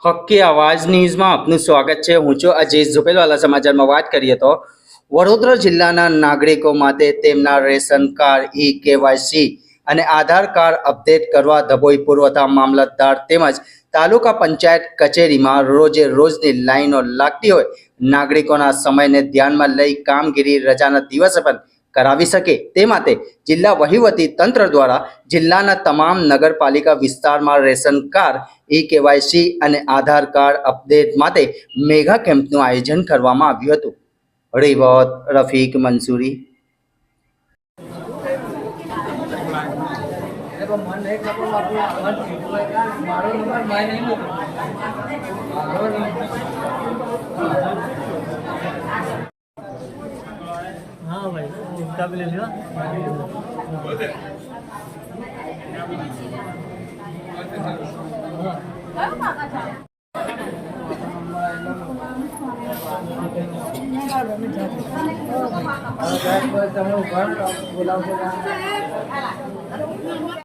હક્કી આવાજ ન્યૂઝમાં આપનું સ્વાગત છે। હું છું અજીત ઝુપેલવાલા। સમાચારમાં વાત કરીએ તો વડોદરા જિલ્લાના નાગરિકો માટે તેમના રેશન કાર્ડ કેવાયસી અને આધાર કાર્ડ અપડેટ કરવા ધભોઈ પુરવઠા મામલતદાર તેમજ તાલુકા પંચાયત કચેરીમાં રોજે રોજની લાઈનો લાગતી હોય નાગરિકોના સમયને ધ્યાનમાં લઈ કામગીરી રજાના દિવસે પણ કરાવી શકે તે માટે જિલ્લા વહીવટી તંત્ર દ્વારા જિલ્લાના તમામ નગરપાલિકા વિસ્તારમાં રેશન કાર્ડ કેવાયસી અને આધાર કાર્ડ અપડેટ માટે મેગા કેમ્પનું આયોજન કરવામાં આવ્યું હતું। રિપોર્ટ રફીક મંસૂરી। हाँ भाई इसका भी ले लियो।